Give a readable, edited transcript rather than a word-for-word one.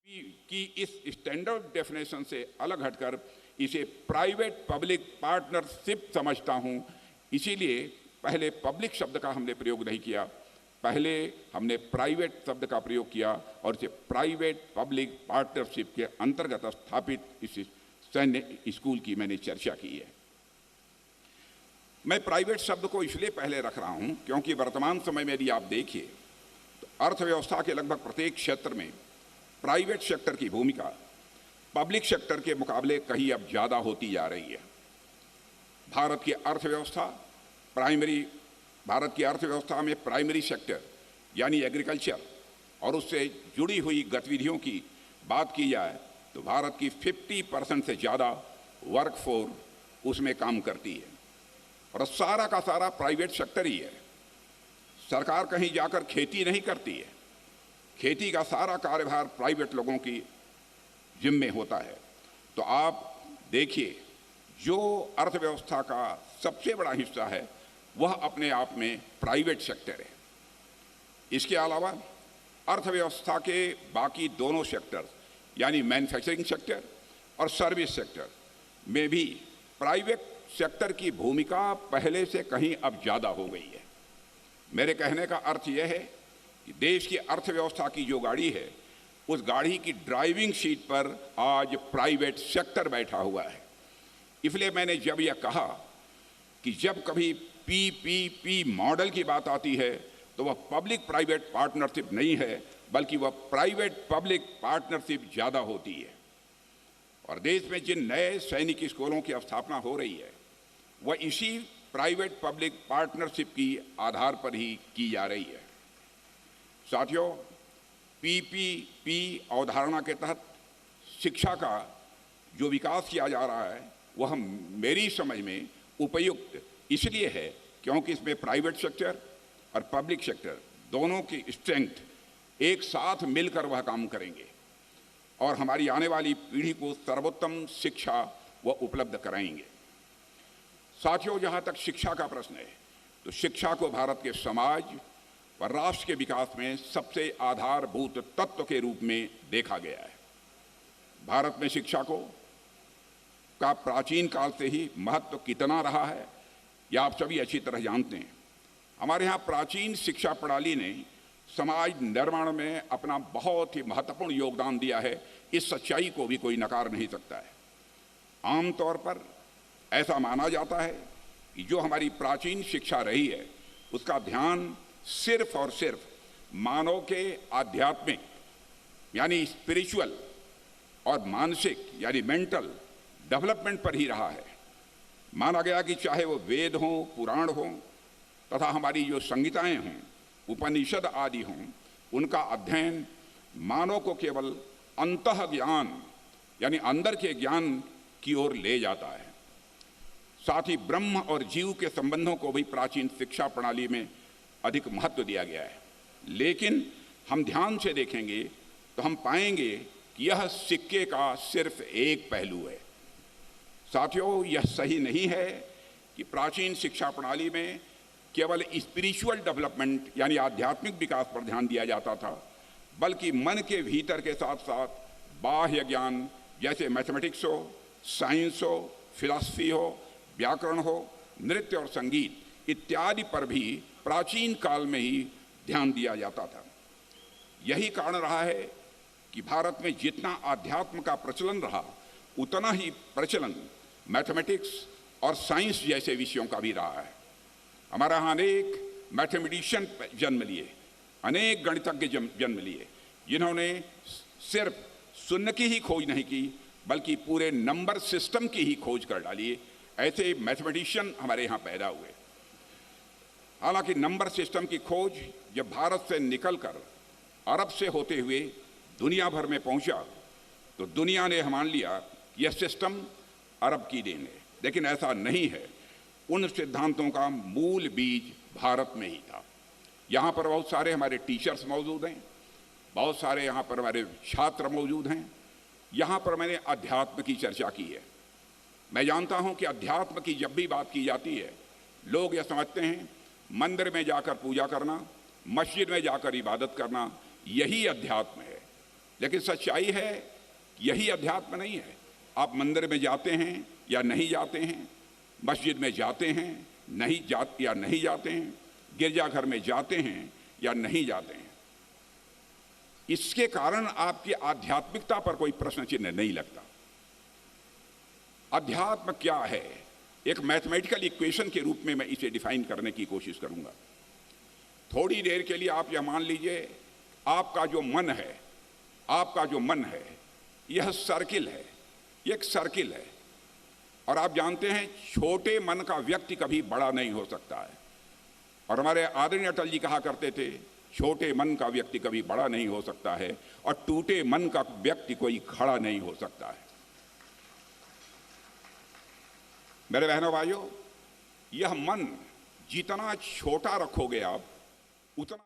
की इस standard definition से अलग हटकर इसे प्राइवेट पब्लिक पार्टनरशिप समझता हूं। इसीलिए पहले पब्लिक शब्द का हमने प्रयोग नहीं किया, पहले हमने प्राइवेट शब्द का प्रयोग किया और इसे प्राइवेट पब्लिक पार्टनरशिप के अंतर्गत स्थापित इस सैन्य स्कूल की मैंने चर्चा की है। मैं प्राइवेट शब्द को इसलिए पहले रख रहा हूं क्योंकि वर्तमान समय में यदि आप देखिए तो अर्थव्यवस्था के लगभग प्रत्येक क्षेत्र में प्राइवेट सेक्टर की भूमिका पब्लिक सेक्टर के मुकाबले कहीं अब ज़्यादा होती जा रही है। भारत की अर्थव्यवस्था में प्राइमरी सेक्टर यानी एग्रीकल्चर और उससे जुड़ी हुई गतिविधियों की बात की जाए तो भारत की 50% से ज़्यादा वर्कफोर्स उसमें काम करती है और सारा का सारा प्राइवेट सेक्टर ही है। सरकार कहीं जाकर खेती नहीं करती है, खेती का सारा कार्यभार प्राइवेट लोगों की जिम्मे होता है। तो आप देखिए, जो अर्थव्यवस्था का सबसे बड़ा हिस्सा है वह अपने आप में प्राइवेट सेक्टर है। इसके अलावा अर्थव्यवस्था के बाकी दोनों सेक्टर यानी मैन्युफैक्चरिंग सेक्टर और सर्विस सेक्टर में भी प्राइवेट सेक्टर की भूमिका पहले से कहीं अब ज़्यादा हो गई है। मेरे कहने का अर्थ यह है कि देश की अर्थव्यवस्था की जो गाड़ी है उस गाड़ी की ड्राइविंग सीट पर आज प्राइवेट सेक्टर बैठा हुआ है। इसलिए मैंने जब यह कहा कि जब कभी पीपीपी मॉडल की बात आती है तो वह पब्लिक प्राइवेट पार्टनरशिप नहीं है, बल्कि वह प्राइवेट पब्लिक पार्टनरशिप ज़्यादा होती है। और देश में जिन नए सैनिक स्कूलों की स्थापना हो रही है वह इसी प्राइवेट पब्लिक पार्टनरशिप की आधार पर ही की जा रही है। साथियों, पीपीपी अवधारणा के तहत शिक्षा का जो विकास किया जा रहा है वह मेरी समझ में उपयुक्त इसलिए है क्योंकि इसमें प्राइवेट सेक्टर और पब्लिक सेक्टर दोनों की स्ट्रेंथ एक साथ मिलकर वह काम करेंगे और हमारी आने वाली पीढ़ी को सर्वोत्तम शिक्षा वह उपलब्ध कराएंगे। साथियों, जहाँ तक शिक्षा का प्रश्न है तो शिक्षा को भारत के समाज और राष्ट्र के विकास में सबसे आधारभूत तत्व के रूप में देखा गया है। भारत में शिक्षा का प्राचीन काल से ही महत्व कितना रहा है यह आप सभी अच्छी तरह जानते हैं। हमारे यहाँ प्राचीन शिक्षा प्रणाली ने समाज निर्माण में अपना बहुत ही महत्वपूर्ण योगदान दिया है। इस सच्चाई को भी कोई नकार नहीं सकता है। आमतौर पर ऐसा माना जाता है कि जो हमारी प्राचीन शिक्षा रही है उसका ध्यान सिर्फ और सिर्फ मानव के आध्यात्मिक यानी स्पिरिचुअल और मानसिक यानी मेंटल डेवलपमेंट पर ही रहा है। माना गया कि चाहे वो वेद हों, पुराण हों तथा हमारी जो संहिताएं हों, उपनिषद आदि हों, उनका अध्ययन मानव को केवल अंतः ज्ञान यानी अंदर के ज्ञान की ओर ले जाता है। साथ ही ब्रह्म और जीव के संबंधों को भी प्राचीन शिक्षा प्रणाली में अधिक महत्व दिया गया है। लेकिन हम ध्यान से देखेंगे तो हम पाएंगे कि यह सिक्के का सिर्फ एक पहलू है। साथियों, यह सही नहीं है कि प्राचीन शिक्षा प्रणाली में केवल स्पिरिचुअल डेवलपमेंट यानी आध्यात्मिक विकास पर ध्यान दिया जाता था, बल्कि मन के भीतर के साथ साथ बाह्य ज्ञान जैसे मैथमेटिक्स हो, साइंस हो, फिलॉसफी हो, व्याकरण हो, नृत्य और संगीत इत्यादि पर भी प्राचीन काल में ही ध्यान दिया जाता था। यही कारण रहा है कि भारत में जितना आध्यात्म का प्रचलन रहा उतना ही प्रचलन मैथमेटिक्स और साइंस जैसे विषयों का भी रहा है। हमारा यहाँ अनेक मैथमेटिशियन जन्म लिए, अनेक गणितज्ञ जन्म लिए जिन्होंने सिर्फ शून्य की ही खोज नहीं की बल्कि पूरे नंबर सिस्टम की ही खोज कर डाली। ऐसे मैथमेटिशियन हमारे यहाँ पैदा हुए। हालांकि नंबर सिस्टम की खोज जब भारत से निकलकर अरब से होते हुए दुनिया भर में पहुंचा तो दुनिया ने मान लिया यह सिस्टम अरब की देन है, लेकिन ऐसा नहीं है। उन सिद्धांतों का मूल बीज भारत में ही था। यहाँ पर बहुत सारे हमारे टीचर्स मौजूद हैं, बहुत सारे यहाँ पर हमारे छात्र मौजूद हैं। यहाँ पर मैंने अध्यात्म की चर्चा की है। मैं जानता हूँ कि अध्यात्म की जब भी बात की जाती है लोग यह समझते हैं मंदिर में जाकर पूजा करना, मस्जिद में जाकर इबादत करना यही अध्यात्म है। लेकिन सच्चाई है कि यही अध्यात्म नहीं है। आप मंदिर में जाते हैं या नहीं जाते हैं, मस्जिद में जाते हैं या नहीं जाते हैं, गिरजाघर में जाते हैं या नहीं जाते हैं, इसके कारण आपकी आध्यात्मिकता पर कोई प्रश्न चिन्ह नहीं लगता। अध्यात्म क्या है, एक मैथमेटिकल इक्वेशन के रूप में मैं इसे डिफाइन करने की कोशिश करूंगा। थोड़ी देर के लिए आप यह मान लीजिए, आपका जो मन है यह सर्किल है, एक सर्किल है, और आप जानते हैं छोटे मन का व्यक्ति कभी बड़ा नहीं हो सकता है। और हमारे आदरणीय अटल जी कहा करते थे, छोटे मन का व्यक्ति कभी बड़ा नहीं हो सकता है और टूटे मन का व्यक्ति कोई खड़ा नहीं हो सकता है। मेरे बहनों भाइयों, यह मन जितना छोटा रखोगे आप उतना